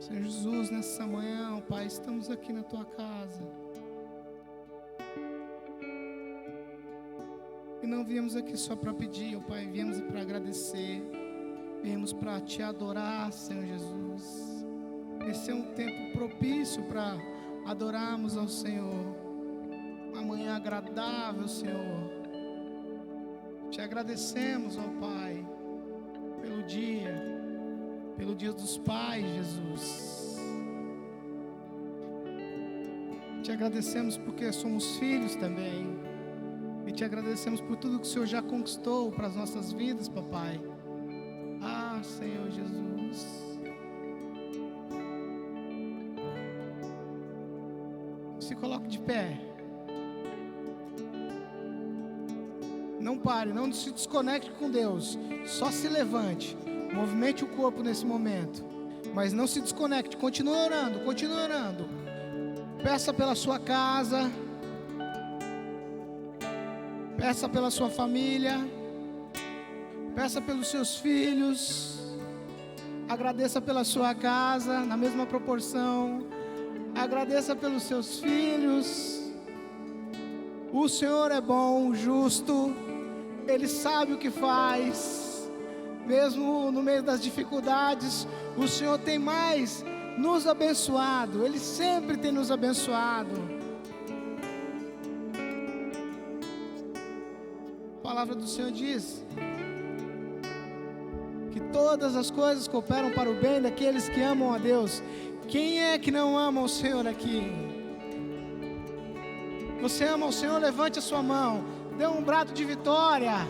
Senhor Jesus, nessa manhã, Pai, estamos aqui na Tua casa. E não viemos aqui só para pedir, Pai, viemos para agradecer. Viemos para Te adorar, Senhor Jesus. Esse é um tempo propício para adorarmos ao Senhor. Uma manhã agradável, Senhor. Te agradecemos, ó Pai, pelo dia dos pais, Jesus. Te agradecemos porque somos filhos também. E te agradecemos por tudo que o Senhor já conquistou para as nossas vidas, papai. Ah, Senhor Jesus. Se coloque de pé. Não pare, não se desconecte com Deus. Só se levante. Movimente o corpo nesse momento. Mas não se desconecte. Continue orando, continue orando. Peça pela sua casa. Peça pela sua família. Peça pelos seus filhos. Agradeça pela sua casa, na mesma proporção. Agradeça pelos seus filhos. O Senhor é bom, justo. Ele sabe o que faz. Mesmo no meio das dificuldades, o Senhor tem mais nos abençoado. Ele sempre tem nos abençoado. A palavra do Senhor diz que todas as coisas cooperam para o bem daqueles que amam a Deus. Quem é que não ama o Senhor aqui? Você ama o Senhor? Levante a sua mão. Dê um brado de vitória.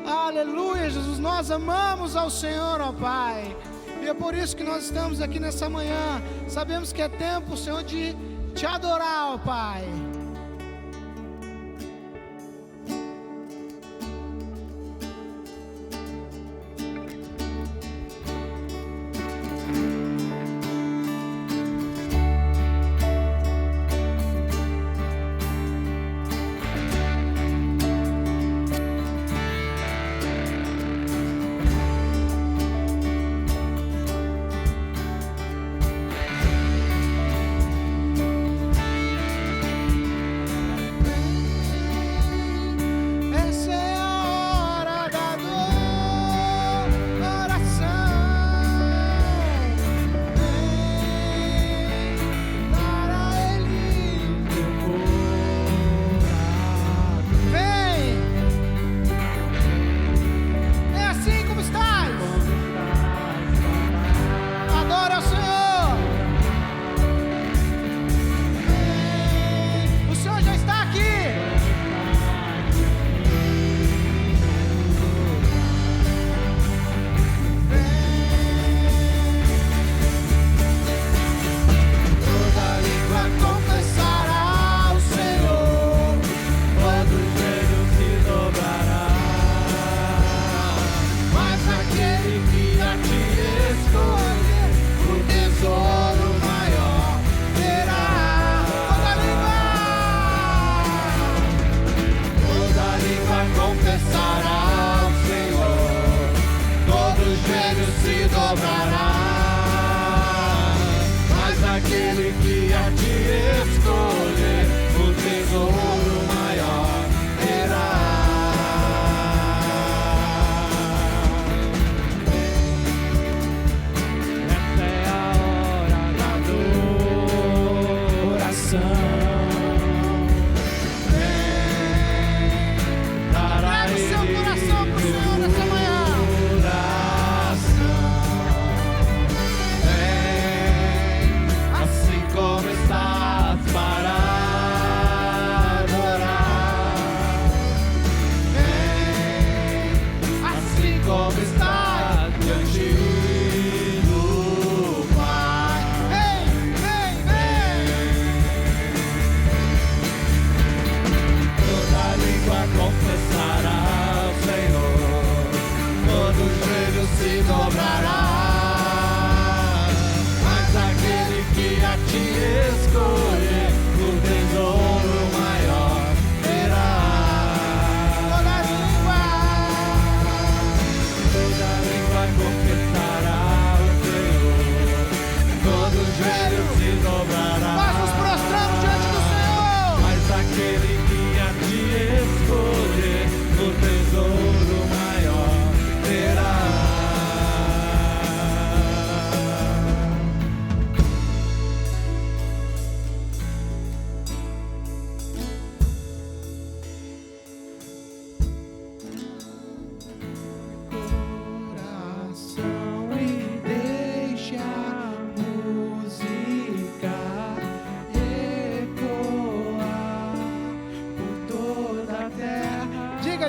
Aleluia, Jesus. Nós amamos ao Senhor, ó Pai. E é por isso que nós estamos aqui nessa manhã. Sabemos que é tempo, Senhor, de Te adorar, ó Pai.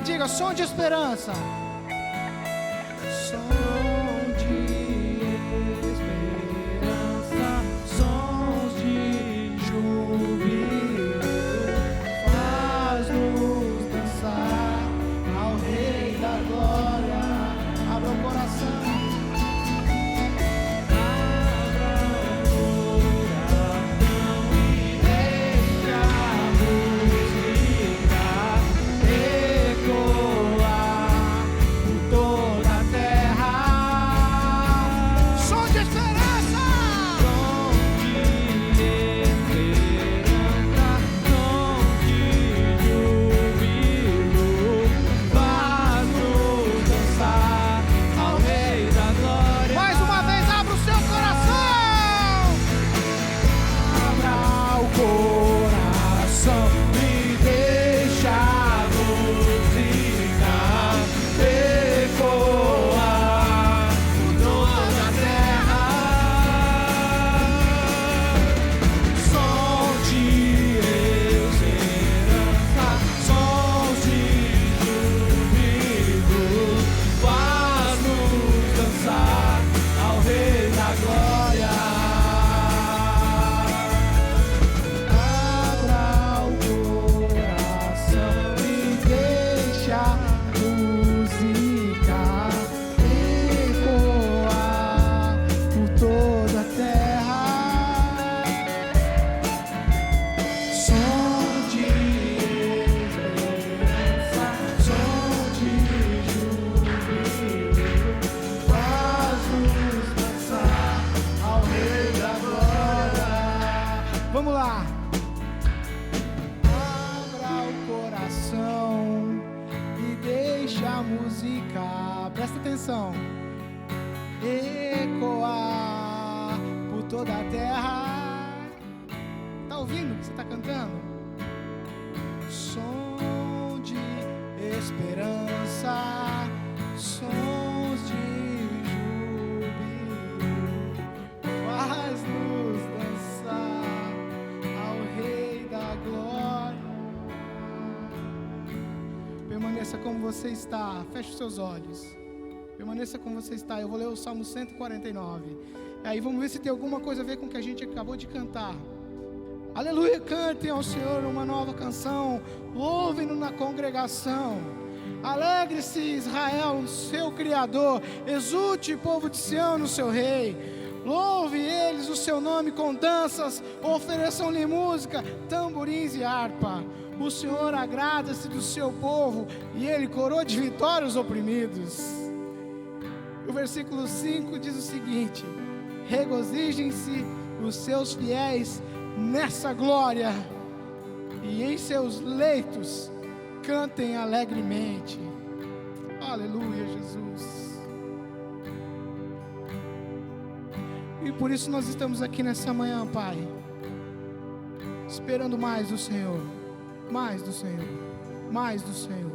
diga, som de esperança. Som de esperança, sons de júbilo, faz-nos dançar ao Rei da Glória. Abra o coração. Vamos lá. Abra o coração e deixa a música, presta atenção, ecoar por toda a terra. Tá ouvindo o que você tá cantando? Som de esperança, sons de júbilo, faz-nos dançar ao Rei da Glória. Permaneça como você está. Feche os seus olhos. Permaneça como você está. Eu vou ler o Salmo 149. Aí vamos ver se tem alguma coisa a ver com o que a gente acabou de cantar. Aleluia, cantem ao Senhor uma nova canção. Louvem-no na congregação. Alegre-se Israel no seu Criador. Exulte, povo de Sião, no seu Rei. Louve eles o seu nome com danças. Ofereçam-lhe música, tamborins e harpa. O Senhor agrada-se do seu povo e Ele coroa de vitória os oprimidos. O versículo 5 diz o seguinte: regozijem-se os seus fiéis nessa glória, e em seus leitos cantem alegremente. Aleluia, Jesus. E por isso nós estamos aqui nessa manhã, Pai, esperando mais do Senhor, mais do Senhor, mais do Senhor.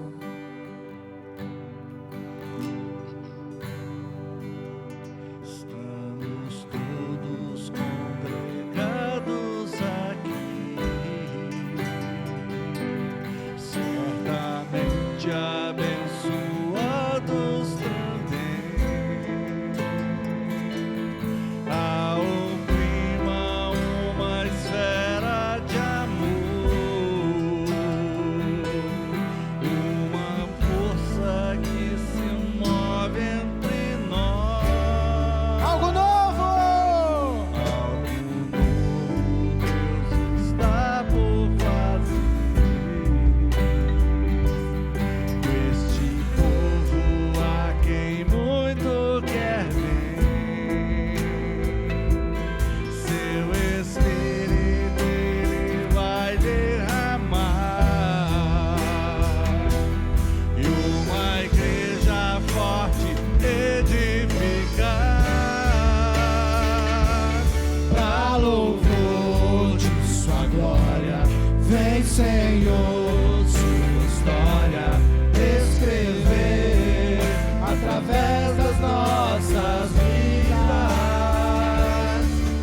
Vem, Senhor, sua história escrever através das nossas vidas.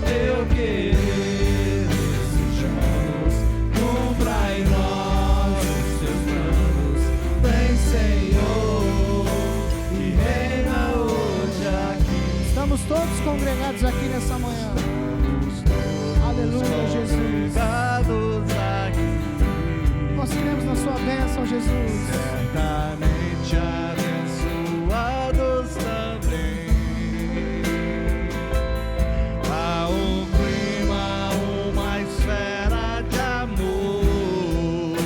Teu querer desejamos, cumpra em nós os seus planos. Vem, Senhor. estamos todos congregados aqui nessa manhã. Aleluia, Jesus. Nós queremos na sua bênção, Jesus. Certamente abençoados também. Há um clima, uma esfera de amor.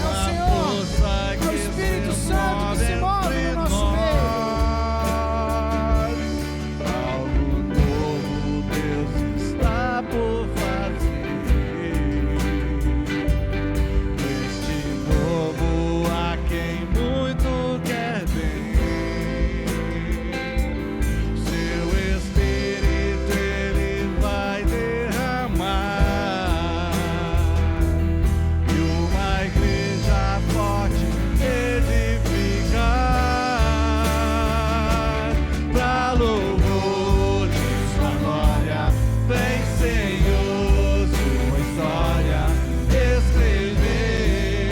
Uma força que Espírito se Santo que se move no nosso meio. Algo novo Deus está por fazer. Este novo a quem muito quer bem. Seu Espírito Ele vai derramar. E uma igreja forte edificar. Pra louvor de sua glória, vem Senhor, sua história escrever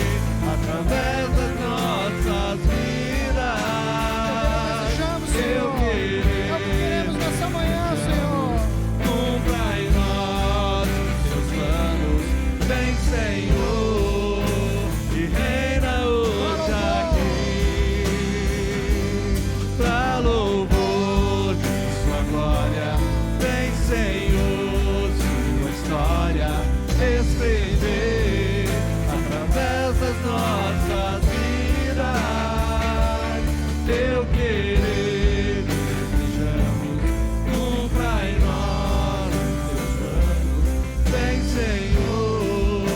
através das nossas vidas. Desejamos, Eu Senhor. É o que queremos nessa manhã, Senhor. cumpra em nós os seus planos, vem Senhor, e reina hoje aqui. Pra louvor de sua glória, vem Senhor, sua história escrever através das nossas vidas. Teu querer desejamos, cumpra em nós os teus planos, vem Senhor,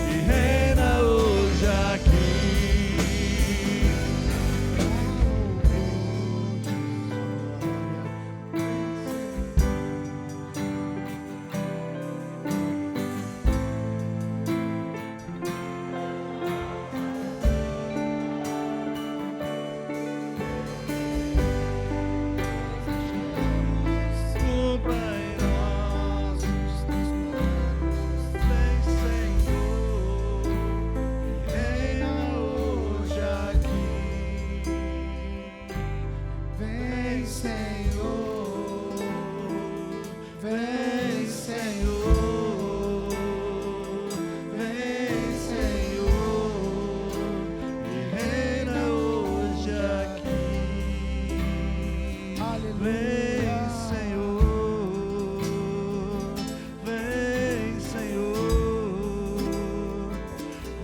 e reina hoje aqui. Cumpra em nós os teus planos, vem Senhor, e reina hoje aqui. Vem, Senhor. Vem Senhor, vem Senhor, e reina hoje aqui. Aleluia. Vem Senhor,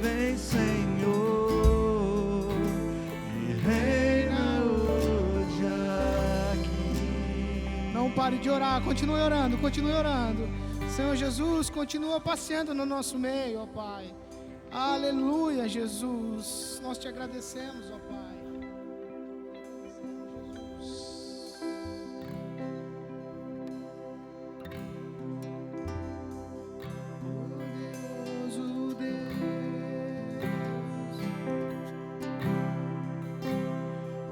vem Senhor, e reina hoje aqui. Não pare de orar, continue orando, continue orando. Senhor Jesus, continua passeando no nosso meio, ó Pai. Aleluia, Jesus. Nós te agradecemos, ó Pai. Poderoso Deus,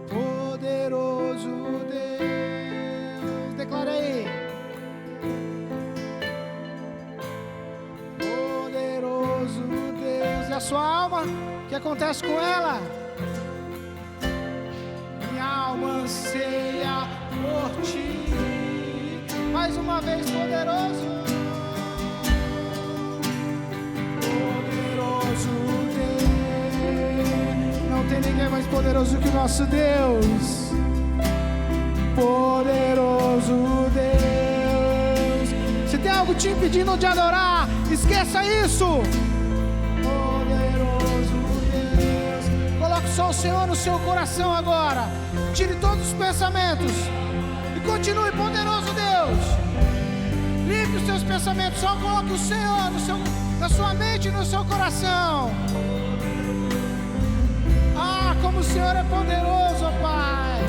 poderoso Deus, declara aí. Poderoso Deus, e a sua alma? O que acontece com ela? Minha alma anseia por ti. Mais uma vez, poderoso. Poderoso Deus, não tem ninguém mais poderoso que o nosso Deus. Poderoso Deus, se tem algo te impedindo de adorar, esqueça isso. Poderoso Deus, coloque só o Senhor no seu coração agora. Tire todos os pensamentos e continue, poderoso Deus. Limpe os seus pensamentos, só coloque o Senhor na sua mente e no seu coração. Ah, como o Senhor é poderoso, ó Pai.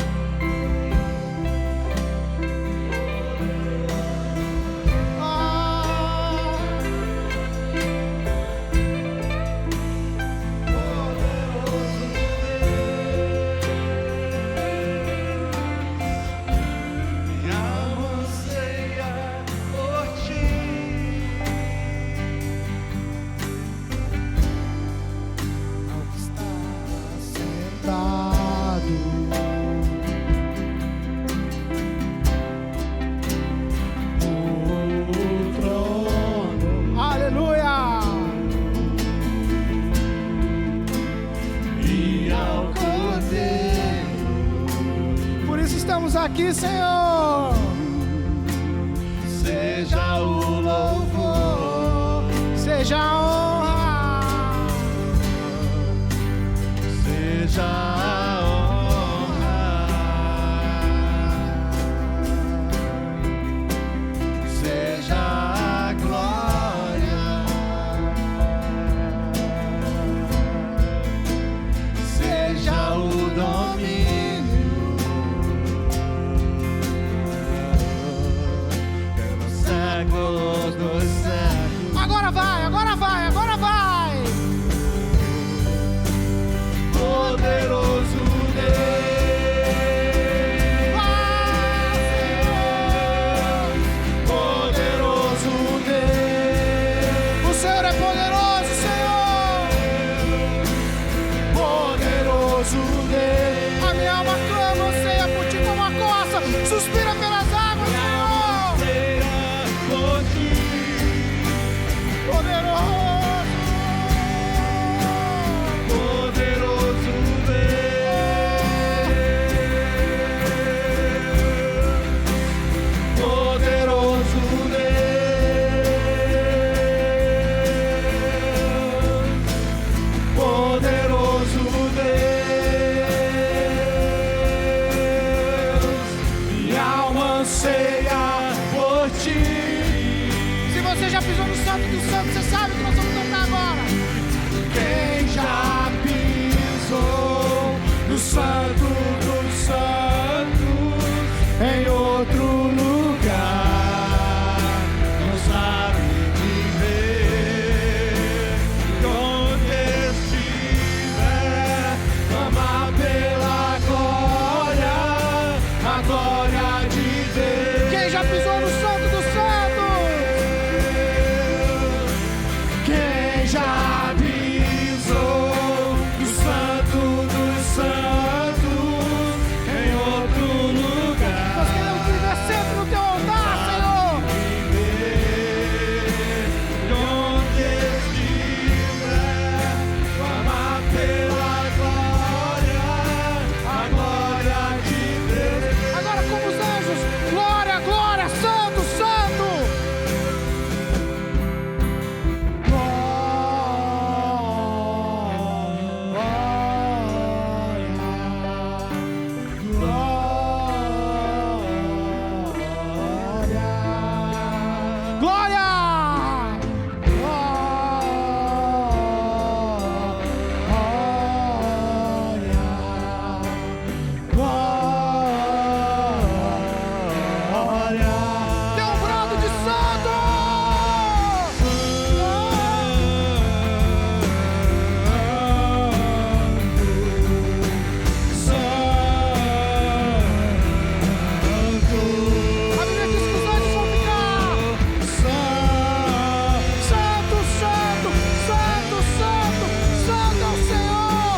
Minha alma anseia por ti. Está sentado estamos aqui, Senhor. Seja o louvor, seja a honra, seja a honra, seja a glória, seja o domínio, pelos séculos dos séculos. Agora vai, agora vai, agora vai. Poderoso Deus, poderoso Deus, O Senhor é poderoso, Senhor. poderoso Deus, A minha alma clama, anseia por ti como a coça, suspira pelas águas, Senhor. seja por ti, Poderoso. poderoso Deus, poderoso Deus, poderoso Deus, minha alma anseia por ti. Se você já pisou no santo dos santos, você sabe o que nós vamos cantar agora. Quem já pisou no santo dos santos em outro lugar não sabe viver. Onde estiver, clama pela glória, a glória de Deus. Quem já pisou no santo dos santos? Quem já pisou no santo dos santos em outro lugar Nós queremos viver sempre no teu altar, Senhor. viver, onde estiver, clama pela glória, a glória de Deus. Agora como os anjos, glória, glória, santo, santo. Glória! Dê um brado de santo! A Bíblia diz que os anjos vão ficar santo, santo, santo, santo, santo ao Senhor!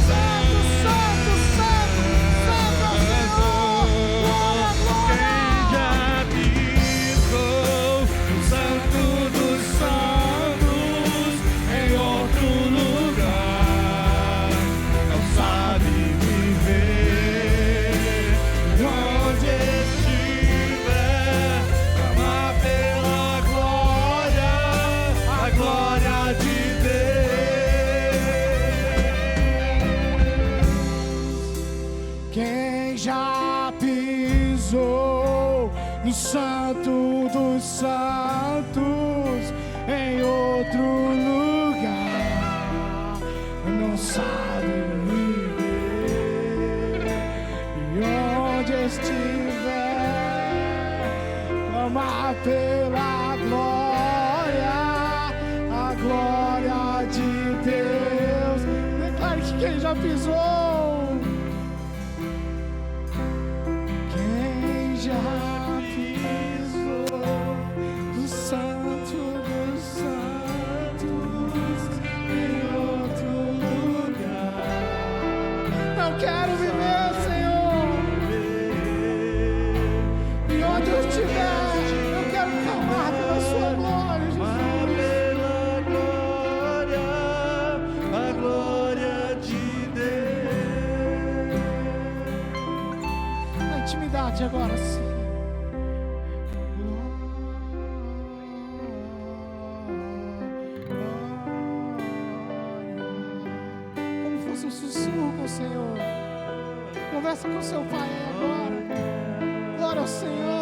Santo, santo, santo, santo ao Senhor! Glória, Quem glória! já pisou no santo dos santos em outro lugar não sabe viver. Onde estiver, clama pela glória, a glória de Deus. Quem já pisou no santo dos santos em outro lugar não sabe viver. E onde estiver, clama pela glória, a glória de Deus. Declare que quem já pisou, quem já pisou no santo dos santos em outro lugar. Não quero viver, Senhor. E onde eu estiver, eu quero clamar pela sua glória, Jesus. Pela glória, a glória de Deus. intimidade agora sim. Como fosse um sussurro com o Senhor. Conversa com seu Pai agora. Glória ao Senhor.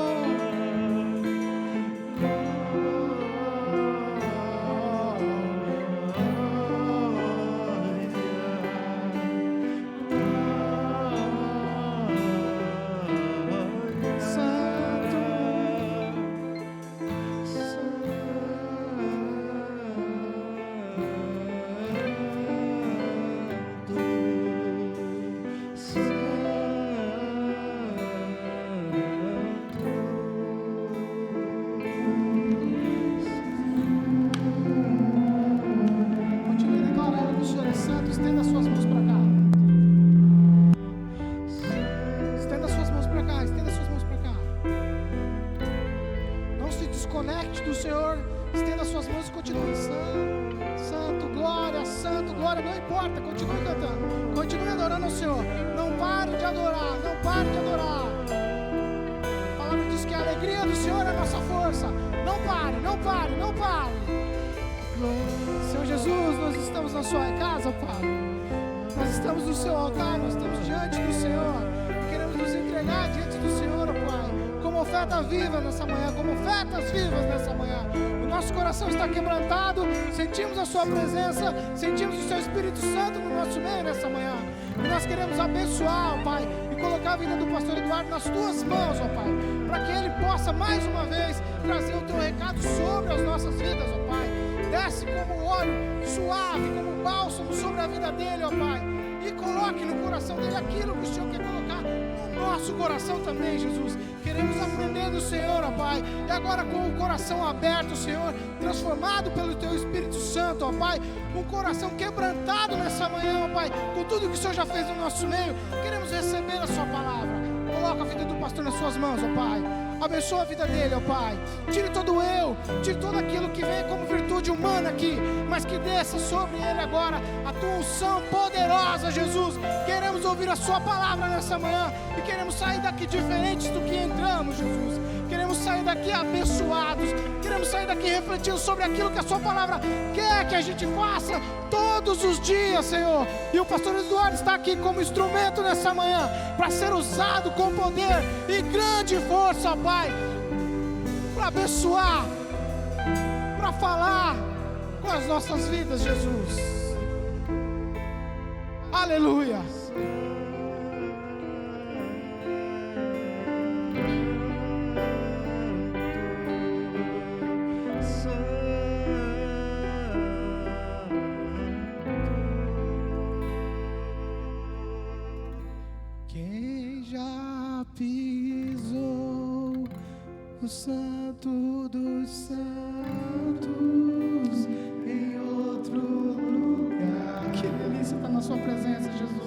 Senhor Jesus, nós estamos na sua casa, Pai. Nós estamos no seu altar, nós estamos diante do Senhor. Queremos nos entregar diante do Senhor, ó Pai, como oferta viva nessa manhã, como ofertas vivas nessa manhã. O nosso coração está quebrantado, sentimos a sua presença, sentimos o seu Espírito Santo no nosso meio nessa manhã. E nós queremos abençoar, ó Pai, e colocar a vida do pastor Eduardo nas tuas mãos, ó Pai, para que ele possa mais uma vez trazer o teu recado sobre as nossas vidas, ó Pai. Desce como óleo suave, como bálsamo sobre a vida dele, ó Pai. E coloque no coração dele aquilo que o Senhor quer colocar no nosso coração também, Jesus. Queremos aprender do Senhor, ó Pai. E agora com o coração aberto, Senhor, transformado pelo Teu Espírito Santo, ó Pai. Com o coração quebrantado nessa manhã, ó Pai. Com tudo que o Senhor já fez no nosso meio, queremos receber a Sua palavra. Coloca a vida do pastor nas Suas mãos, ó Pai. Abençoa a vida dele, ó Pai. Tire todo o eu, tire tudo aquilo que vem como virtude humana aqui, mas que desça sobre ele agora a Tua unção poderosa, Jesus. Queremos ouvir a Sua palavra nessa manhã e queremos sair daqui diferentes do que entramos, Jesus. Queremos sair daqui abençoados, queremos sair daqui refletindo sobre aquilo que a Sua palavra quer que a gente faça todos os dias, Senhor. E o pastor Eduardo está aqui como instrumento nessa manhã para ser usado com poder e grande força, ó Pai, para abençoar, para falar com as nossas vidas, Jesus. Aleluia. Quem já pisou no Santo dos Santos em outro lugar? Que delícia estar na Sua presença, Jesus.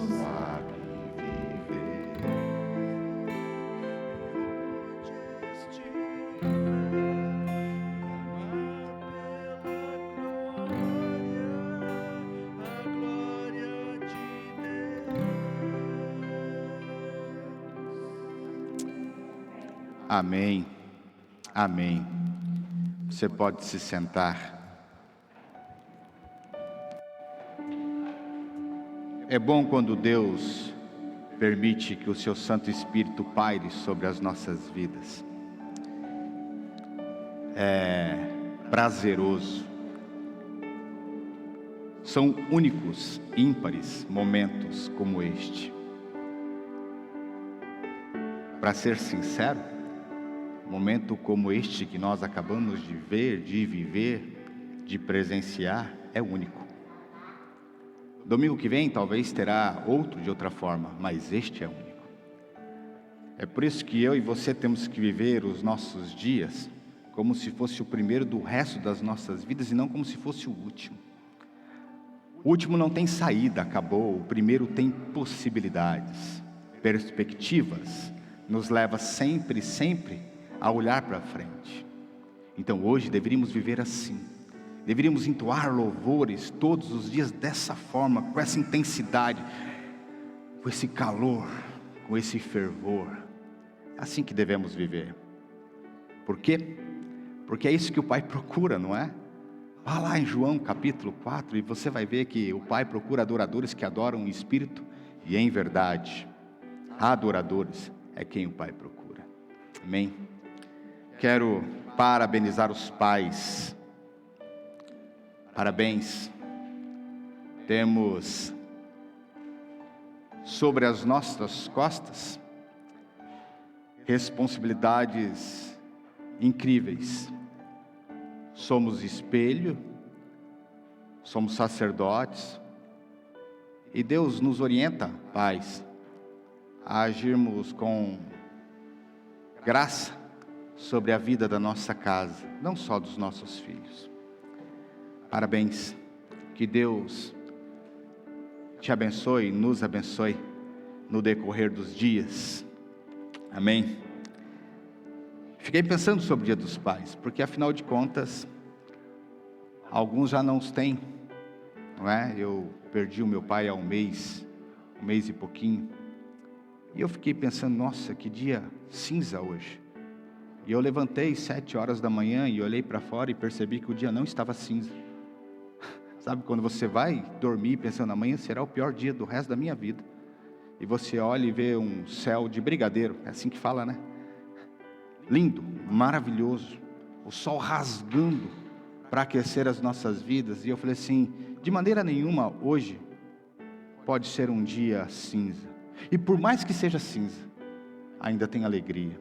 Amém, amém. Você pode se sentar. É bom quando Deus permite que o seu Santo Espírito paire sobre as nossas vidas. É prazeroso. São únicos, ímpares momentos como este. Para ser sincero, momento como este que nós acabamos de ver, de viver, de presenciar, é único. Domingo que vem talvez terá outro de outra forma, mas este é único. É por isso que eu e você temos que viver os nossos dias como se fosse o primeiro do resto das nossas vidas e não como se fosse o último. O último não tem saída, acabou. O primeiro tem possibilidades, perspectivas, nos leva sempre, sempre a olhar para frente. Então hoje deveríamos viver assim. Deveríamos entoar louvores todos os dias dessa forma, com essa intensidade, com esse calor, com esse fervor. É assim que devemos viver. Por quê? Porque é isso que o Pai procura, não é? Vá lá em João capítulo 4 e você vai ver que o Pai procura adoradores que adoram em espírito e em verdade. Adoradores é quem o Pai procura. Amém? Quero parabenizar os pais. Parabéns. Temos sobre as nossas costas responsabilidades incríveis. Somos espelho, somos sacerdotes, e Deus nos orienta, pais, a agirmos com graça sobre a vida da nossa casa, não só dos nossos filhos. Parabéns, que Deus te abençoe, nos abençoe no decorrer dos dias. Amém? Fiquei pensando sobre o Dia dos Pais, porque afinal de contas, alguns já não os têm, não é? Eu perdi o meu pai há um mês e pouquinho, e eu fiquei pensando, nossa, que dia cinza hoje. E eu levantei 7 horas da manhã e olhei para fora e percebi que o dia não estava cinza. Sabe quando você vai dormir pensando, amanhã será o pior dia do resto da minha vida, e você olha e vê um céu de brigadeiro, é assim que fala, né? Lindo, maravilhoso, o sol rasgando para aquecer as nossas vidas. E eu falei assim, de maneira nenhuma hoje pode ser um dia cinza, e por mais que seja cinza, ainda tem alegria.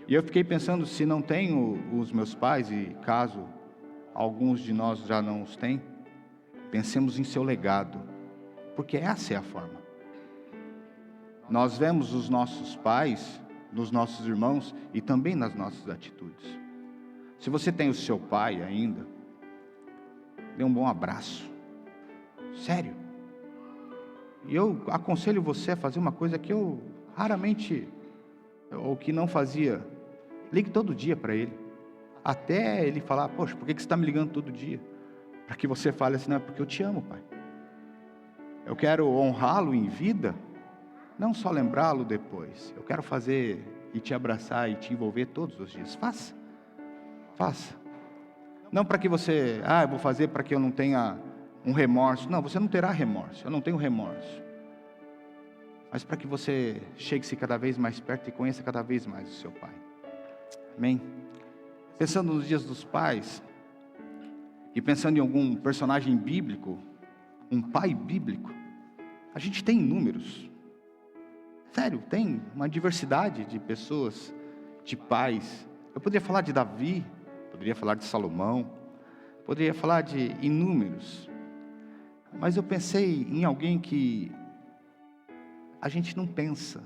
E eu fiquei pensando, se não tenho os meus pais, e caso alguns de nós já não os têm, pensemos em seu legado, porque essa é a forma. Nós vemos os nossos pais nos nossos irmãos e também nas nossas atitudes. Se você tem o seu pai ainda, dê um bom abraço, sério. E eu aconselho você a fazer uma coisa que eu raramente, ou que não fazia. Ligue todo dia para ele, até ele falar, poxa, por que você está me ligando todo dia? Para que você fale assim, não, é porque eu te amo, pai. Eu quero honrá-lo em vida, não só lembrá-lo depois. Eu quero fazer e te abraçar e te envolver todos os dias. Faça. Não para que você, eu vou fazer para que eu não tenha um remorso. Não, você não terá remorso, eu não tenho remorso. Mas para que você chegue-se cada vez mais perto e conheça cada vez mais o seu pai. Amém? Pensando nos dias dos pais, e pensando em algum personagem bíblico, um pai bíblico, a gente tem inúmeros. Sério, tem uma diversidade de pessoas, de pais. Eu poderia falar de Davi, poderia falar de Salomão, poderia falar de inúmeros. Mas eu pensei em alguém que a gente não pensa.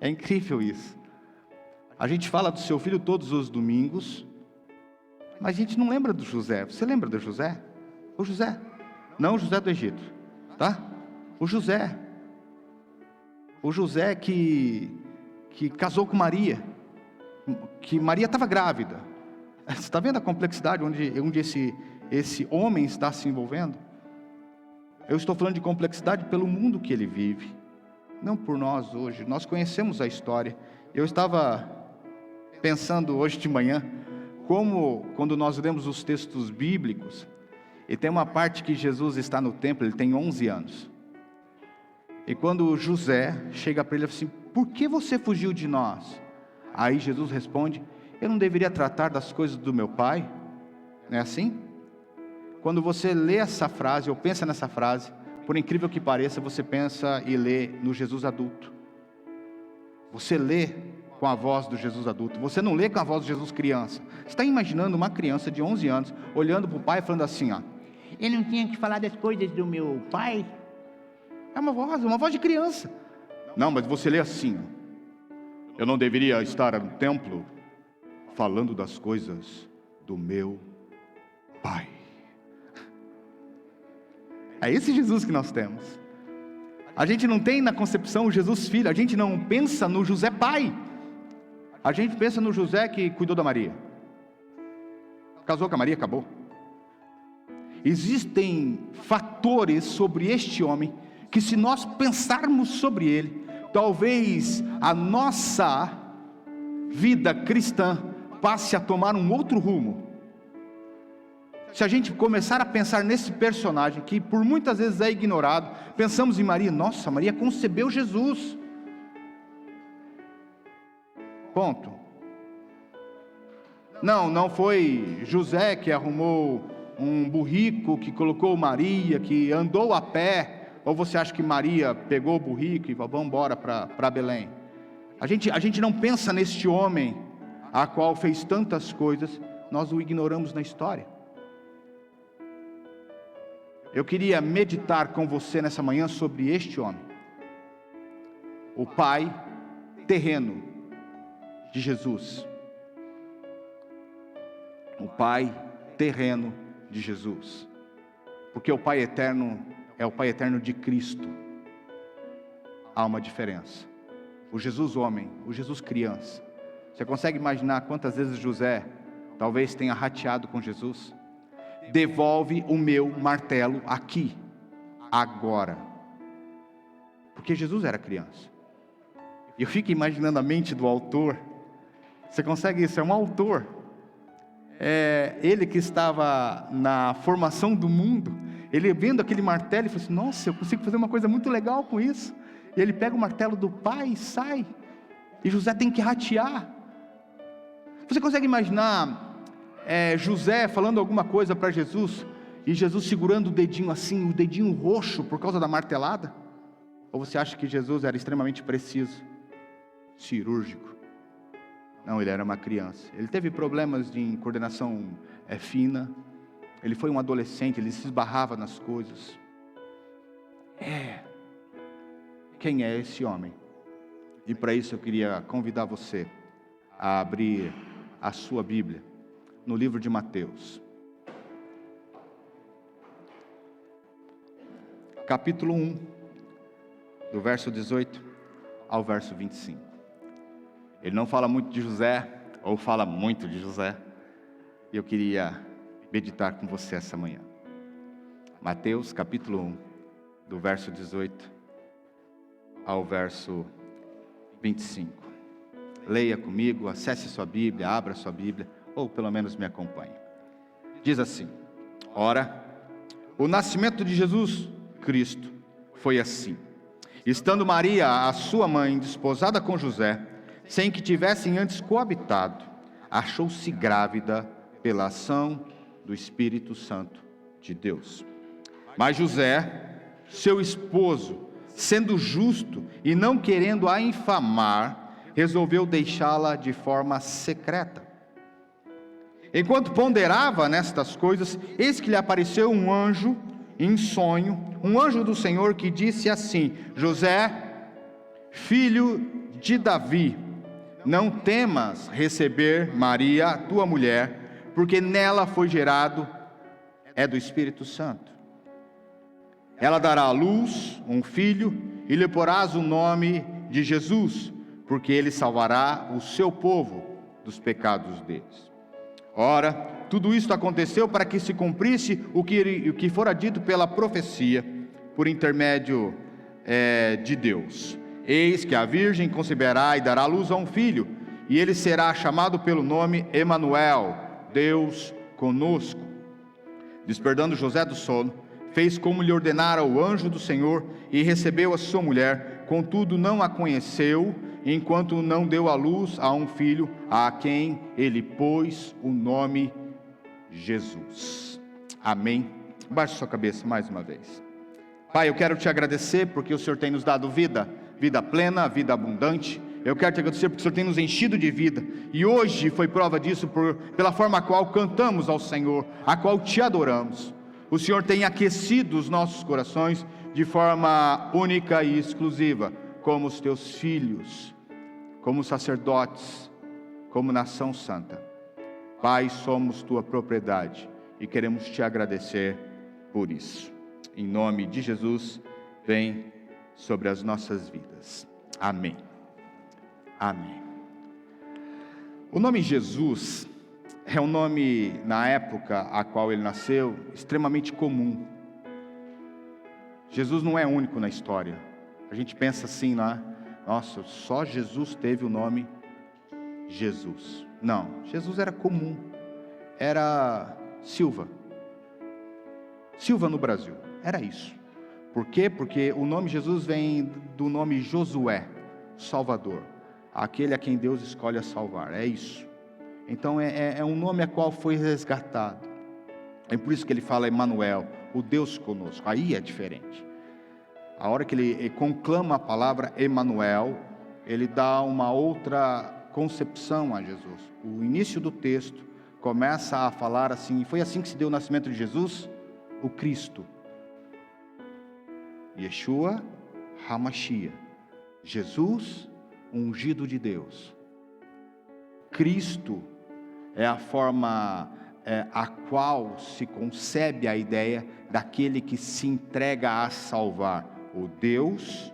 É incrível isso. A gente fala do seu filho todos os domingos, mas a gente não lembra do José. Você lembra do José? O José. Não o José do Egito, tá? O José que casou com Maria, que Maria estava grávida. Você está vendo a complexidade onde esse homem está se envolvendo? Eu estou falando de complexidade pelo mundo que ele vive, não por nós hoje. Nós conhecemos a história. Eu estava pensando hoje de manhã, como quando nós lemos os textos bíblicos, e tem uma parte que Jesus está no templo, ele tem 11 anos. E quando José chega para ele e fala assim, por que você fugiu de nós? Aí Jesus responde, eu não deveria tratar das coisas do meu pai? Não é assim? Quando você lê essa frase, ou pensa nessa frase, por incrível que pareça, você pensa e lê no Jesus adulto. Você lê com a voz do Jesus adulto, você não lê com a voz do Jesus criança. Você está imaginando uma criança de 11 anos, olhando para o pai e falando assim, ele não tinha que falar das coisas do meu pai? É uma voz de criança. Não, mas você lê assim, eu não deveria estar no templo falando das coisas do meu pai. É esse Jesus que nós temos. A gente não tem na concepção o Jesus filho, a gente não pensa no José pai. A gente pensa no José que cuidou da Maria. Casou com a Maria, acabou. Existem fatores sobre este homem que, se nós pensarmos sobre ele, talvez a nossa vida cristã passe a tomar um outro rumo. Se a gente começar a pensar nesse personagem, que por muitas vezes é ignorado, pensamos em Maria, nossa, Maria concebeu Jesus. Ponto. Não foi José que arrumou um burrico, que colocou Maria, que andou a pé, ou você acha que Maria pegou o burrico e falou, vamos embora para Belém? A gente não pensa neste homem, a qual fez tantas coisas, nós o ignoramos na história. Eu queria meditar com você nessa manhã sobre este homem, o pai terreno de Jesus, o pai terreno de Jesus, porque o pai eterno é o pai eterno de Cristo. Há uma diferença. O Jesus homem, o Jesus criança. Você consegue imaginar quantas vezes José talvez tenha rateado com Jesus? Devolve o meu martelo aqui, agora. Porque Jesus era criança. Eu fico imaginando a mente do autor. Você consegue isso? É um autor. Ele que estava na formação do mundo, ele vendo aquele martelo e falou assim, nossa, eu consigo fazer uma coisa muito legal com isso. E ele pega o martelo do pai e sai. E José tem que ratear. Você consegue imaginar José falando alguma coisa para Jesus, e Jesus segurando o dedinho assim, o dedinho roxo por causa da martelada? Ou você acha que Jesus era extremamente preciso, cirúrgico? Não, ele era uma criança. Ele teve problemas de coordenação fina. Ele foi um adolescente, ele se esbarrava nas coisas. Quem é esse homem? E para isso eu queria convidar você a abrir a sua Bíblia no livro de Mateus, capítulo 1, do verso 18 ao verso 25. Ele não fala muito de José, ou fala muito de José, e eu queria meditar com você essa manhã. Mateus capítulo 1, do verso 18 ao verso 25. Leia comigo, acesse sua Bíblia, abra sua Bíblia, ou pelo menos me acompanhe. Diz assim: ora, o nascimento de Jesus Cristo foi assim. Estando Maria, a sua mãe, desposada com José, sem que tivessem antes coabitado, achou-se grávida pela ação do Espírito Santo de Deus. Mas José, seu esposo, sendo justo e não querendo a infamar, resolveu deixá-la de forma secreta. Enquanto ponderava nestas coisas, eis que lhe apareceu um anjo em sonho, um anjo do Senhor que disse assim: José, filho de Davi, não temas receber Maria, tua mulher, porque nela foi gerado, do Espírito Santo. Ela dará à luz um filho, e lhe porás o nome de Jesus, porque ele salvará o seu povo dos pecados deles. Ora, tudo isto aconteceu para que se cumprisse o que fora dito pela profecia, por intermédio de Deus. Eis que a virgem conceberá e dará à luz a um filho, e ele será chamado pelo nome Emanuel, Deus conosco. Despertando José do sono, fez como lhe ordenara o anjo do Senhor, e recebeu a sua mulher, contudo não a conheceu, enquanto não deu à luz a um filho, a quem ele pôs o nome Jesus. Amém. Baixe sua cabeça mais uma vez. Pai, eu quero te agradecer porque o Senhor tem nos dado vida plena, vida abundante. Eu quero te agradecer porque o Senhor tem nos enchido de vida, e hoje foi prova disso pela forma a qual cantamos ao Senhor, a qual te adoramos. O Senhor tem aquecido os nossos corações de forma única e exclusiva, como os teus filhos, como sacerdotes, como nação santa. Pai, somos tua propriedade e queremos te agradecer por isso. Em nome de Jesus, vem sobre as nossas vidas. Amém. Amém. O nome Jesus é um nome, na época a qual ele nasceu, extremamente comum. Jesus não é único na história. A gente pensa assim, nossa, só Jesus teve o nome Jesus. Não, Jesus era comum, era Silva no Brasil, era isso. Por quê? Porque o nome Jesus vem do nome Josué, Salvador, aquele a quem Deus escolhe a salvar, é isso. Então é um nome a qual foi resgatado. É por isso que ele fala Emanuel, o Deus conosco. Aí é diferente. A hora que ele conclama a palavra Emanuel, ele dá uma outra concepção a Jesus. O início do texto começa a falar assim, foi assim que se deu o nascimento de Jesus, o Cristo. Yeshua HaMashiach, Jesus, ungido de Deus. Cristo é a forma a qual se concebe a ideia daquele que se entrega a salvar, o Deus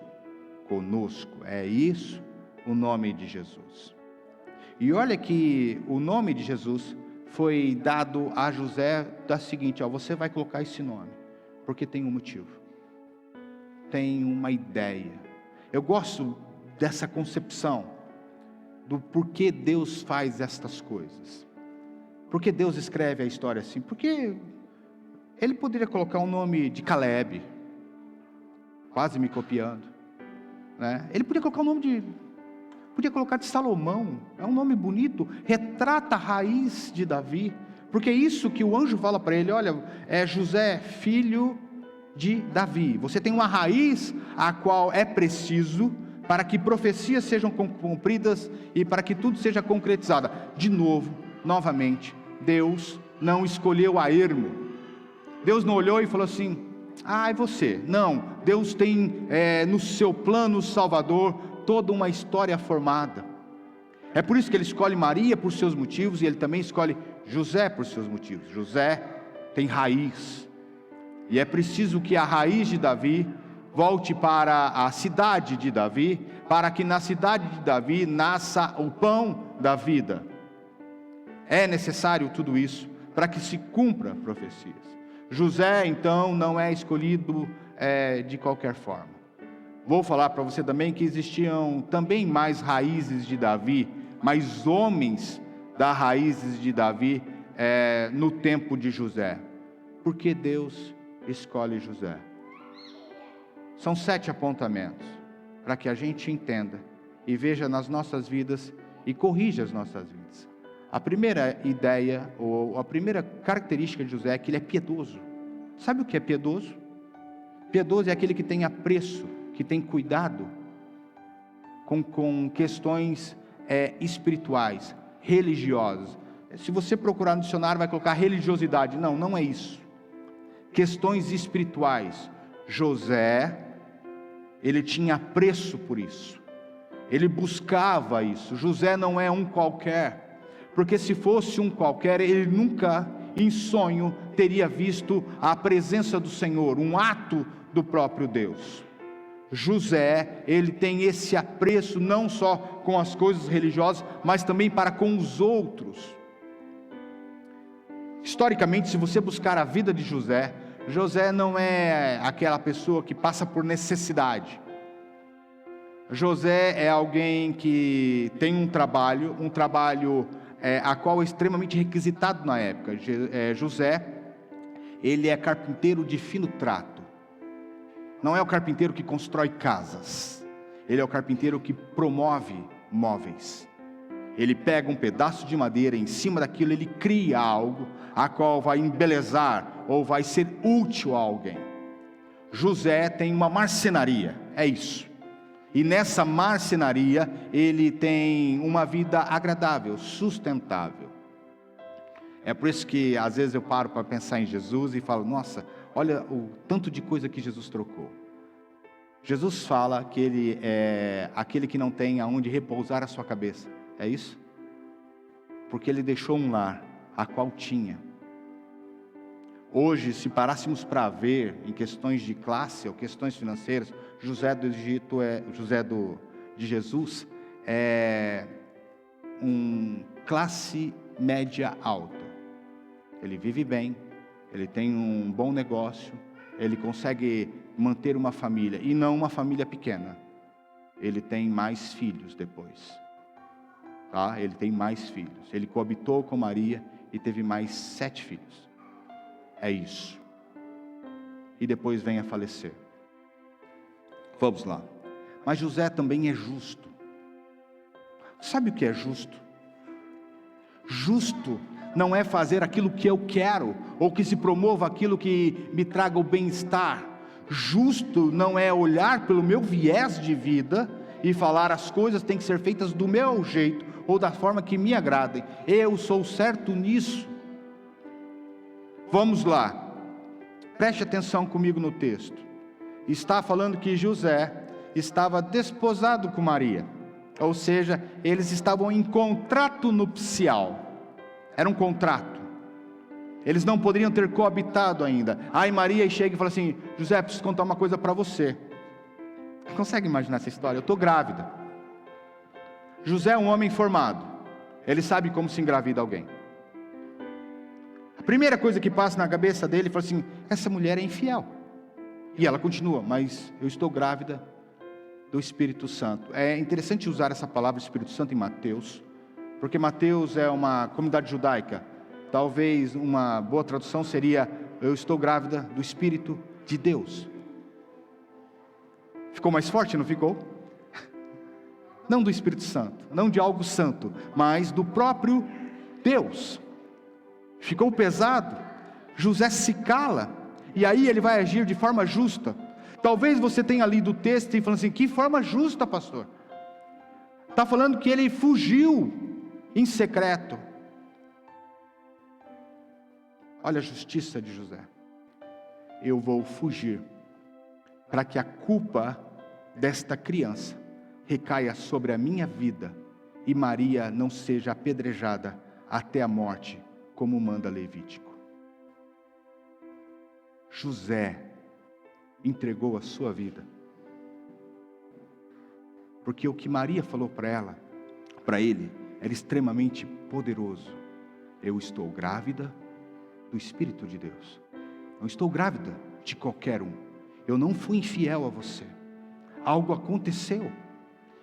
conosco. É isso o nome de Jesus. E olha que o nome de Jesus foi dado a José da seguinte, você vai colocar esse nome, porque tem um motivo, tem uma ideia. Eu gosto dessa concepção, do porquê Deus faz estas coisas. Por que Deus escreve a história assim? Porque Ele poderia colocar o nome de Caleb, quase me copiando, né? Ele podia colocar o nome podia colocar de Salomão, é um nome bonito, retrata a raiz de Davi, porque é isso que o anjo fala para ele, olha, é José, filho de Davi, você tem uma raiz a qual é preciso para que profecias sejam cumpridas e para que tudo seja concretizado. De novo, novamente, Deus não escolheu a ermo. Deus não olhou e falou assim, é você. Não, Deus tem no seu plano salvador toda uma história formada. É por isso que Ele escolhe Maria por seus motivos e Ele também escolhe José por seus motivos. José tem raiz. E é preciso que a raiz de Davi volte para a cidade de Davi, para que na cidade de Davi nasça o pão da vida. É necessário tudo isso para que se cumpra profecias. José, então, não é escolhido de qualquer forma. Vou falar para você também que existiam também mais raízes de Davi, mais homens das raízes de Davi no tempo de José. Por que Deus escolhe José? São 7 apontamentos para que a gente entenda e veja nas nossas vidas e corrija as nossas vidas. A primeira ideia, ou a primeira característica de José é que ele é piedoso. Sabe o que é piedoso? Piedoso é aquele que tem apreço, que tem cuidado com questões espirituais, religiosas. Se você procurar no dicionário vai colocar religiosidade. Não, não é isso. Questões espirituais. José, ele tinha apreço por isso, ele buscava isso. José não é um qualquer, porque se fosse um qualquer, ele nunca em sonho teria visto a presença do Senhor, um ato do próprio Deus. José, ele tem esse apreço não só com as coisas religiosas, mas também para com os outros. Historicamente, se você buscar a vida de José, José não é aquela pessoa que passa por necessidade. José é alguém que tem um trabalho a qual é extremamente requisitado na época. José, ele é carpinteiro de fino trato. Não é o carpinteiro que constrói casas. Ele é o carpinteiro que promove móveis. Ele pega um pedaço de madeira, em cima daquilo ele cria algo a qual vai embelezar ou vai ser útil a alguém. José tem uma marcenaria, é isso. E nessa marcenaria ele tem uma vida agradável, sustentável. É por isso que às vezes eu paro para pensar em Jesus e falo, nossa, olha o tanto de coisa que Jesus trocou. Jesus fala que Ele é aquele que não tem aonde repousar a sua cabeça, é isso? Porque Ele deixou um lar, a qual tinha. Hoje, se parássemos para ver em questões de classe ou questões financeiras, José do Egito de Jesus é classe média alta. Ele vive bem, ele tem um bom negócio, ele consegue manter uma família, e não uma família pequena. Ele tem mais filhos depois. Tá? Ele tem mais filhos. Ele coabitou com Maria e teve mais 7 filhos. É isso. E depois vem a falecer. Vamos lá. Mas José também é justo. Sabe o que é justo? Justo não é fazer aquilo que eu quero, ou que se promova aquilo que me traga o bem-estar. Justo não é olhar pelo meu viés de vida e falar as coisas têm que ser feitas do meu jeito, ou da forma que me agradem. Eu sou certo nisso. Vamos lá. Preste atenção comigo no texto. Está falando que José estava desposado com Maria. Ou seja, eles estavam em contrato nupcial. Era um contrato. Eles não poderiam ter coabitado ainda. Aí Maria chega e fala assim: José, preciso contar uma coisa para você. Você consegue imaginar essa história? Eu estou grávida. José é um homem formado. Ele sabe como se engravida alguém. A primeira coisa que passa na cabeça dele, ele fala assim: essa mulher é infiel. E ela continua: mas eu estou grávida do Espírito Santo. É interessante usar essa palavra Espírito Santo em Mateus, porque Mateus é uma comunidade judaica. Talvez uma boa tradução seria: eu estou grávida do Espírito de Deus. Ficou mais forte, não ficou? Não do Espírito Santo, não de algo santo, mas do próprio Deus. Ficou pesado. José se cala, e aí ele vai agir de forma justa. Talvez você tenha lido o texto e falando assim: que forma justa, pastor? Está falando que ele fugiu em secreto. Olha a justiça de José. Eu vou fugir para que a culpa desta criança recaia sobre a minha vida e Maria não seja apedrejada até a morte, como manda Levítico. José entregou a sua vida, porque o que Maria falou para ele, era extremamente poderoso. Eu estou grávida do Espírito de Deus. Não estou grávida de qualquer um. Eu não fui infiel a você. Algo aconteceu.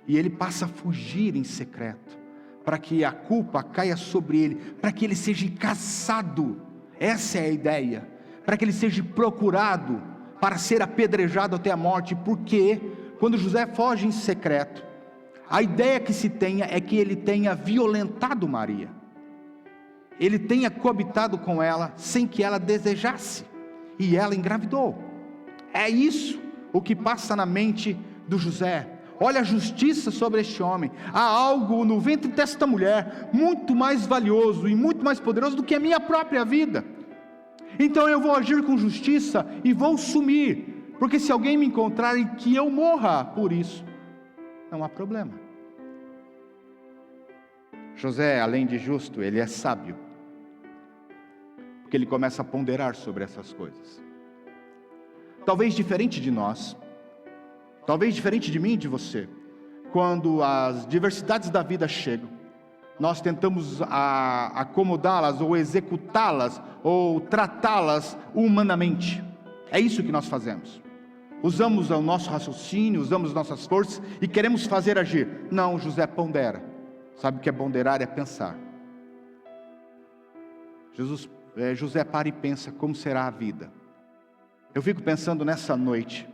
E ele passa a fugir em secreto, para que a culpa caia sobre ele, para que ele seja caçado. Essa é a ideia. Para que ele seja procurado, para ser apedrejado até a morte. Porque quando José foge em secreto, a ideia que se tenha é que ele tenha violentado Maria. Ele tenha coabitado com ela sem que ela desejasse, e ela engravidou. É isso o que passa na mente do José. Olha a justiça sobre este homem. Há algo no ventre desta mulher muito mais valioso e muito mais poderoso do que a minha própria vida. Então eu vou agir com justiça e vou sumir, porque se alguém me encontrar e que eu morra por isso, não há problema. José, além de justo, ele é sábio, porque ele começa a ponderar sobre essas coisas. Talvez diferente de nós, talvez diferente de mim e de você, quando as diversidades da vida chegam, nós tentamos acomodá-las, ou executá-las, ou tratá-las humanamente. É isso que nós fazemos. Usamos o nosso raciocínio, usamos nossas forças e queremos fazer agir. Não, José pondera. Sabe o que é ponderar? É pensar. José para e pensa como será a vida. Eu fico pensando nessa noite,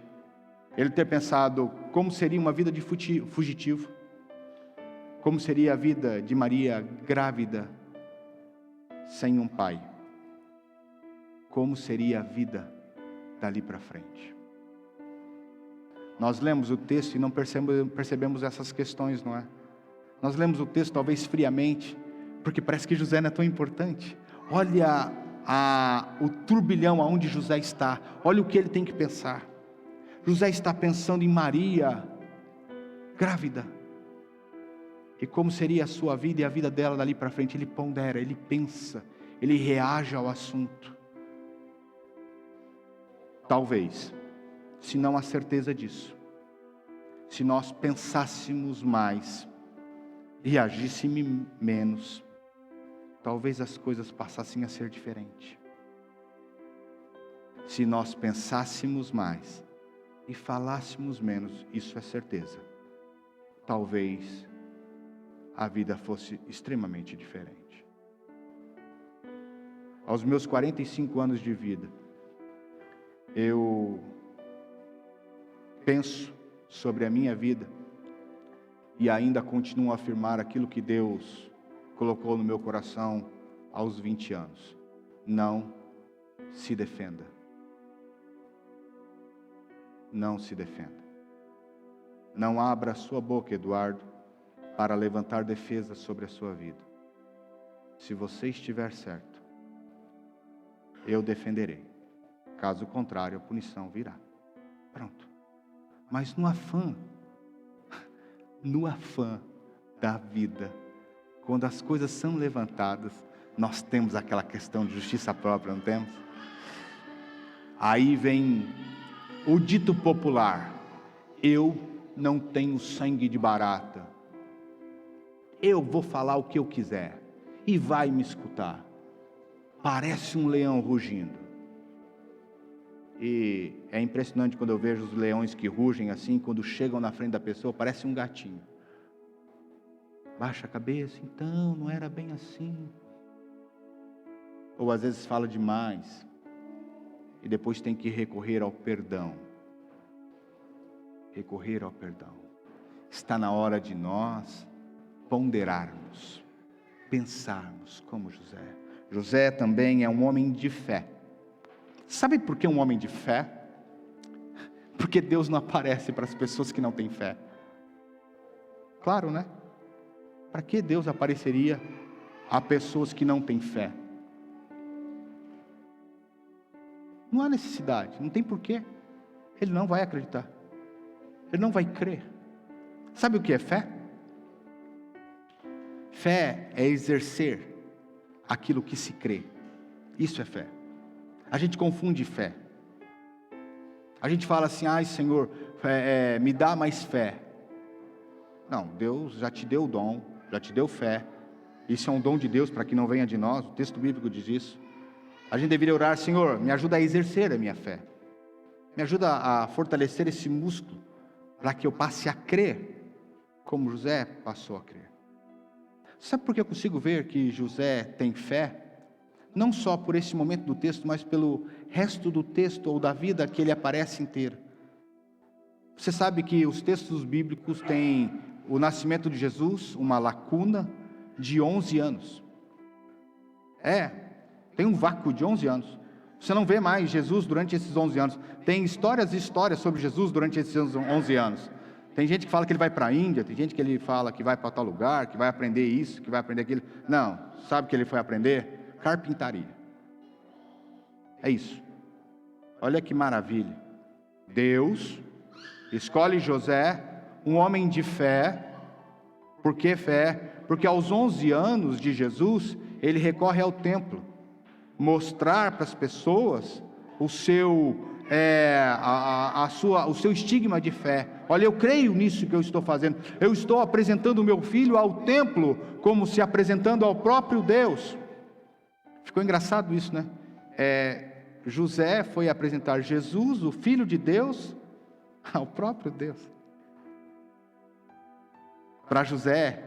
ele ter pensado como seria uma vida de fugitivo, como seria a vida de Maria grávida, sem um pai, como seria a vida dali para frente. Nós lemos o texto e não percebemos essas questões, não é? Nós lemos o texto talvez friamente, porque parece que José não é tão importante. Olha o turbilhão aonde José está, olha o que ele tem que pensar. José está pensando em Maria grávida, e como seria a sua vida e a vida dela dali para frente. Ele pondera, ele pensa, ele reage ao assunto. Talvez, se não há certeza disso, se nós pensássemos mais e agíssemos menos, talvez as coisas passassem a ser diferentes. Se nós pensássemos mais e falássemos menos, isso é certeza, talvez a vida fosse extremamente diferente. Aos meus 45 anos de vida, eu penso sobre a minha vida e ainda continuo a afirmar aquilo que Deus colocou no meu coração aos 20 anos. Não se defenda. Não se defenda. Não abra a sua boca, Eduardo, para levantar defesa sobre a sua vida. Se você estiver certo, eu defenderei. Caso contrário, a punição virá. Pronto. Mas no afã da vida, quando as coisas são levantadas, nós temos aquela questão de justiça própria, não temos? Aí vem o dito popular: eu não tenho sangue de barata, eu vou falar o que eu quiser, e vai me escutar. Parece um leão rugindo. E é impressionante quando eu vejo os leões que rugem assim, quando chegam na frente da pessoa, parece um gatinho. Baixa a cabeça, então, não era bem assim. Ou às vezes fala demais, e depois tem que recorrer ao perdão. Recorrer ao perdão. Está na hora de nós ponderarmos, pensarmos como José. José também é um homem de fé. Sabe por que um homem de fé? Porque Deus não aparece para as pessoas que não têm fé. Claro, né? Para que Deus apareceria a pessoas que não têm fé? Não há necessidade, não tem porquê. Ele não vai acreditar. Ele não vai crer. Sabe o que é fé? Fé é exercer aquilo que se crê. Isso é fé. A gente confunde fé. A gente fala assim: ai Senhor, me dá mais fé. Não, Deus já te deu o dom, já te deu fé. Isso é um dom de Deus para que não venha de nós. O texto bíblico diz isso. A gente deveria orar: Senhor, me ajuda a exercer a minha fé. Me ajuda a fortalecer esse músculo, para que eu passe a crer, como José passou a crer. Sabe por que eu consigo ver que José tem fé? Não só por esse momento do texto, mas pelo resto do texto ou da vida que ele aparece inteira. Você sabe que os textos bíblicos têm o nascimento de Jesus, uma lacuna de 11 anos. Tem um vácuo de 11 anos. Você não vê mais Jesus durante esses 11 anos. Tem histórias e histórias sobre Jesus durante esses 11 anos. Tem gente que fala que ele vai para a Índia, tem gente que ele fala que vai para tal lugar, que vai aprender isso, que vai aprender aquilo. Não, sabe o que ele foi aprender? Carpintaria. É isso. Olha que maravilha. Deus escolhe José, um homem de fé. Por que fé? Porque aos 11 anos de Jesus, ele recorre ao templo, mostrar para as pessoas o seu estigma de fé. Olha, eu creio nisso que eu estou fazendo. Eu estou apresentando o meu filho ao templo, como se apresentando ao próprio Deus. Ficou engraçado isso, né? José foi apresentar Jesus, o Filho de Deus, ao próprio Deus. Para José,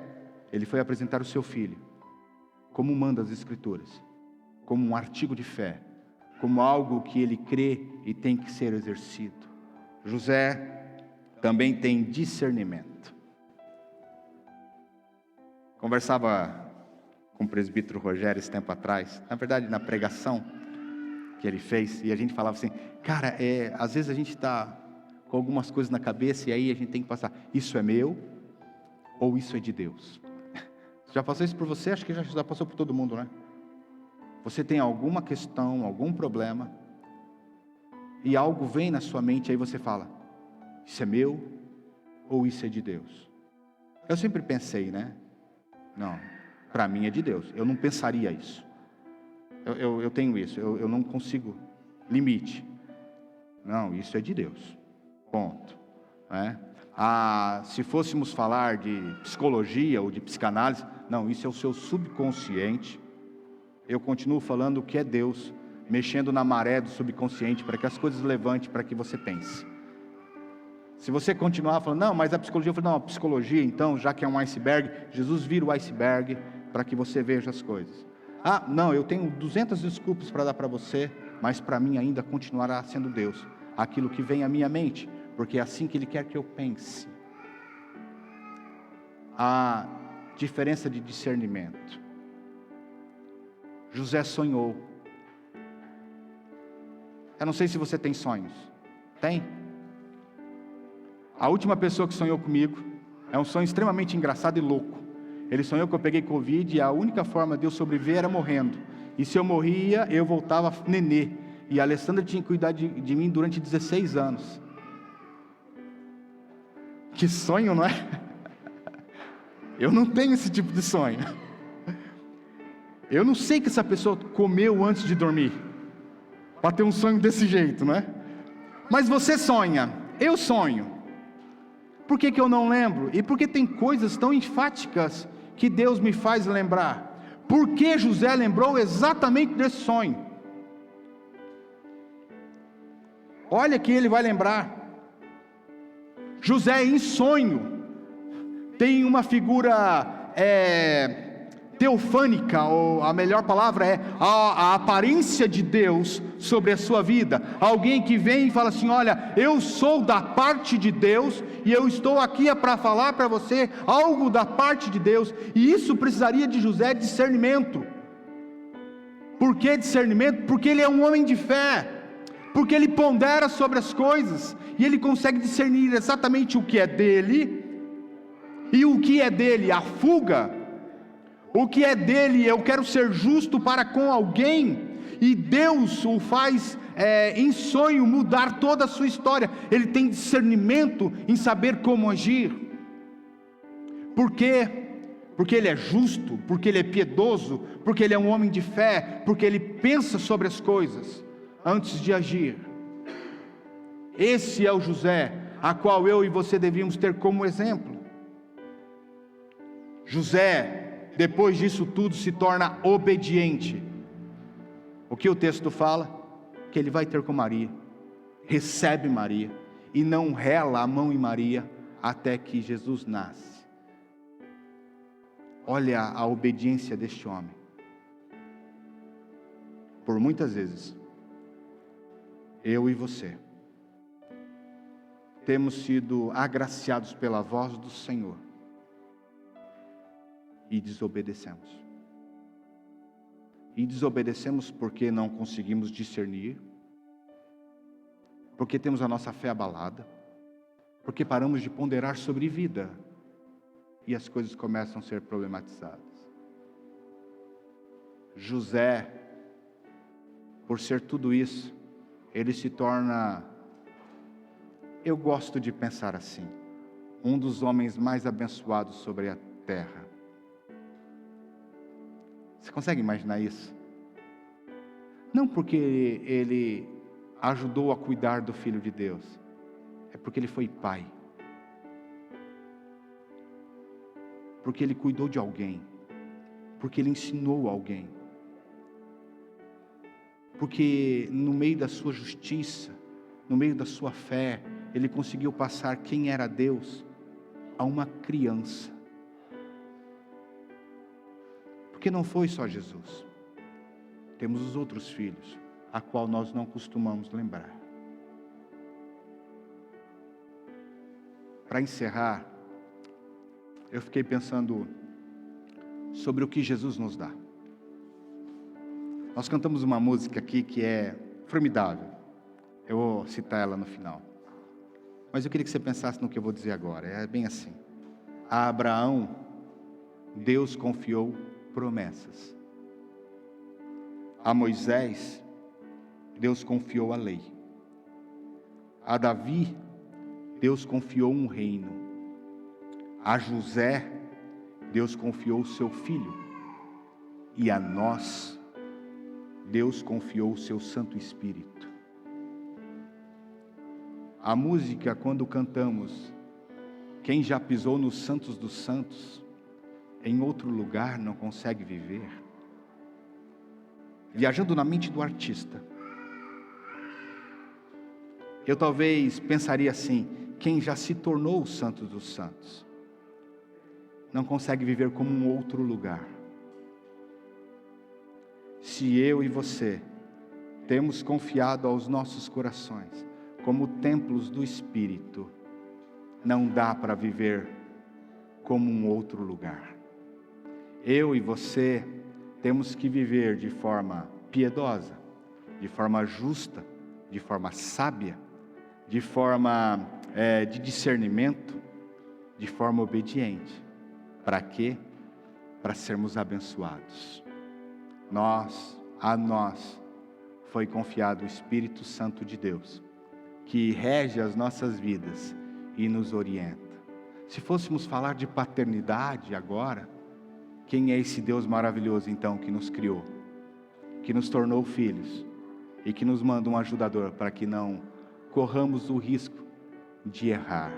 ele foi apresentar o seu filho, como manda as Escrituras, como um artigo de fé, como algo que ele crê e tem que ser exercido. José também tem discernimento. Conversava com o presbítero Rogério esse tempo atrás, na verdade na pregação que ele fez, e a gente falava assim: cara, às vezes a gente está com algumas coisas na cabeça, e aí a gente tem que passar: isso é meu ou isso é de Deus? Já passou isso por você? Acho que já passou por todo mundo, né? Você tem alguma questão, algum problema, e algo vem na sua mente, aí você fala: isso é meu ou isso é de Deus? Eu sempre pensei, né? Não, para mim é de Deus. Eu não pensaria isso. Eu tenho isso, eu não consigo limite. Não, isso é de Deus. Ponto. Né? Se fôssemos falar de psicologia ou de psicanálise, não, isso é o seu subconsciente. Eu continuo falando que é Deus mexendo na maré do subconsciente para que as coisas levantem, para que você pense. Se você continuar falando, não, mas a psicologia, eu falo, não, a psicologia, então, já que é um iceberg, Jesus vira o iceberg para que você veja as coisas. Ah, não, eu tenho 200 desculpas para dar para você, mas para mim ainda continuará sendo Deus, aquilo que vem à minha mente, porque é assim que Ele quer que eu pense. A diferença de discernimento. José sonhou. Eu não sei se você tem sonhos. Tem? A última pessoa que sonhou comigo, é um sonho extremamente engraçado e louco. Ele sonhou que eu peguei Covid e a única forma de eu sobreviver era morrendo. E se eu morria, eu voltava nenê. E a Alessandra tinha que cuidar de mim durante 16 anos. Que sonho, não é? Eu não tenho esse tipo de sonho. Eu não sei que essa pessoa comeu antes de dormir, para ter um sonho desse jeito, não é? Mas você sonha, eu sonho. Por que eu não lembro? E por que tem coisas tão enfáticas que Deus me faz lembrar? Por que José lembrou exatamente desse sonho? Olha que ele vai lembrar. José em sonho tem uma figura teofânica, ou a melhor palavra é a aparência de Deus sobre a sua vida. Alguém que vem e fala assim, olha, eu sou da parte de Deus, e eu estou aqui para falar para você algo da parte de Deus, e isso precisaria de José discernimento. Por que discernimento? Porque ele é um homem de fé, porque ele pondera sobre as coisas, e ele consegue discernir exatamente o que é dele, e o que é dele a fuga, o que é dele, eu quero ser justo para com alguém, e Deus o faz em sonho mudar toda a sua história. Ele tem discernimento em saber como agir. Por quê? Porque ele é justo, porque ele é piedoso, porque ele é um homem de fé, porque ele pensa sobre as coisas antes de agir. Esse é o José, a qual eu e você devíamos ter como exemplo. José, depois disso tudo, se torna obediente. O que o texto fala? Que ele vai ter com Maria, recebe Maria, e não rela a mão em Maria, até que Jesus nasce. Olha a obediência deste homem. Por muitas vezes, eu e você, temos sido agraciados pela voz do Senhor, e desobedecemos. E desobedecemos porque não conseguimos discernir, porque temos a nossa fé abalada, porque paramos de ponderar sobre vida, e as coisas começam a ser problematizadas. José, por ser tudo isso, ele se torna, eu gosto de pensar assim, um dos homens mais abençoados sobre a terra. Você consegue imaginar isso? Não porque ele ajudou a cuidar do Filho de Deus, é porque ele foi pai, porque ele cuidou de alguém, porque ele ensinou alguém, porque no meio da sua justiça, no meio da sua fé, ele conseguiu passar quem era Deus a uma criança. Porque não foi só Jesus, temos os outros filhos, a qual nós não costumamos lembrar. Para encerrar, eu fiquei pensando sobre o que Jesus nos dá. Nós cantamos uma música aqui que é formidável, eu vou citar ela no final, mas eu queria que você pensasse no que eu vou dizer agora. É bem assim: a Abraão, Deus confiou promessas. A Moisés, Deus confiou a lei. A Davi, Deus confiou um reino. A José, Deus confiou o seu filho. E a nós, Deus confiou o seu Santo Espírito. A música, quando cantamos, quem já pisou nos santos dos santos, em outro lugar não consegue viver. Viajando na mente do artista, eu talvez pensaria assim: quem já se tornou o Santo dos Santos não consegue viver como um outro lugar. Se eu e você temos confiado aos nossos corações como templos do Espírito, não dá para viver como um outro lugar. Eu e você temos que viver de forma piedosa, de forma justa, de forma sábia, de forma de discernimento, de forma obediente. Para quê? Para sermos abençoados. A nós foi confiado o Espírito Santo de Deus, que rege as nossas vidas e nos orienta. Se fôssemos falar de paternidade agora, quem é esse Deus maravilhoso então que nos criou, que nos tornou filhos e que nos manda um ajudador para que não corramos o risco de errar?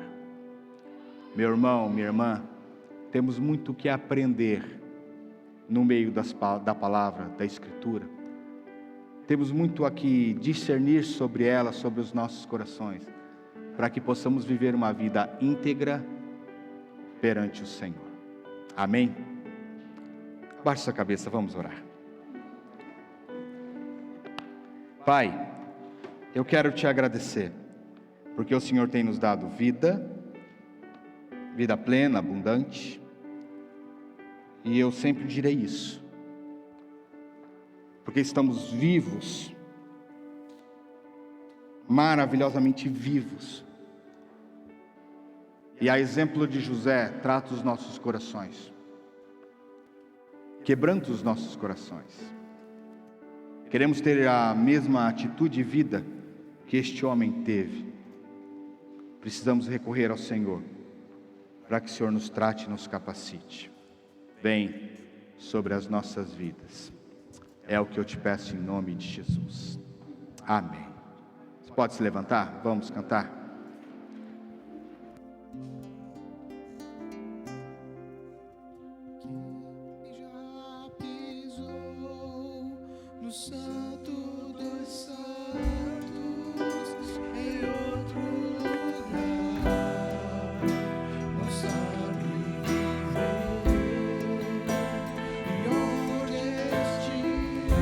Meu irmão, minha irmã, temos muito que aprender no meio da palavra, da Escritura. Temos muito a que discernir sobre ela, sobre os nossos corações, para que possamos viver uma vida íntegra perante o Senhor. Amém? Baixe sua cabeça, vamos orar. Pai, eu quero te agradecer, porque o Senhor tem nos dado vida plena, abundante, e eu sempre direi isso, porque estamos vivos, maravilhosamente vivos, e a exemplo de José, trata os nossos corações, quebranta os nossos corações. Queremos ter a mesma atitude e vida que este homem teve. Precisamos recorrer ao Senhor, para que o Senhor nos trate e nos capacite bem sobre as nossas vidas. É o que eu te peço em nome de Jesus. Amém. Você pode se levantar? Vamos cantar. Já pisou no Santo dos Santos, em outro lugar, não sabe viver, e onde estiver,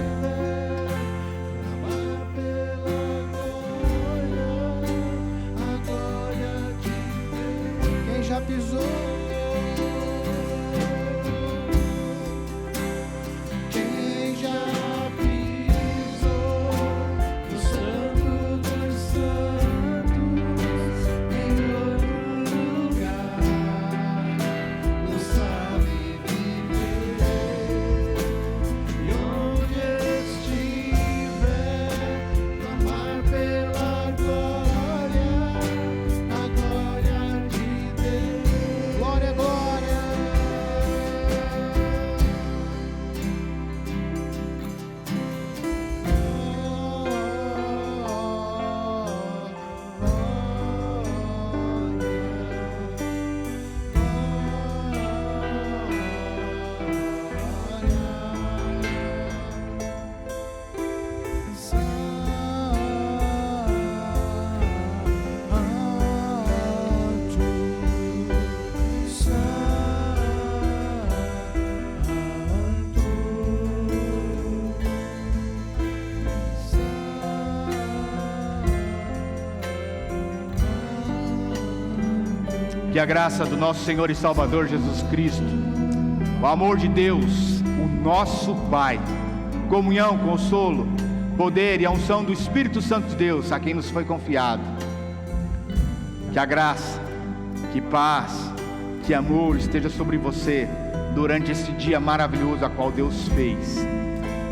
clamar pela glória, a glória de Deus. Quem já pisou? Que a graça do nosso Senhor e Salvador Jesus Cristo, o amor de Deus, o nosso Pai, comunhão, consolo, poder e a unção do Espírito Santo de Deus, a quem nos foi confiado. Que a graça, que paz, que amor esteja sobre você durante esse dia maravilhoso a qual Deus fez.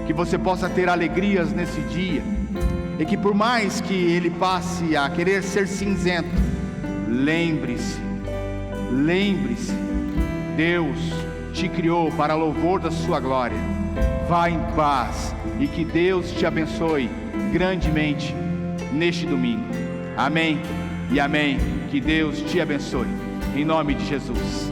Que você possa ter alegrias nesse dia, e que por mais que ele passe a querer ser cinzento, lembre-se, Deus te criou para louvor da sua glória. Vá em paz e que Deus te abençoe grandemente neste domingo. Amém e amém. Que Deus te abençoe em nome de Jesus.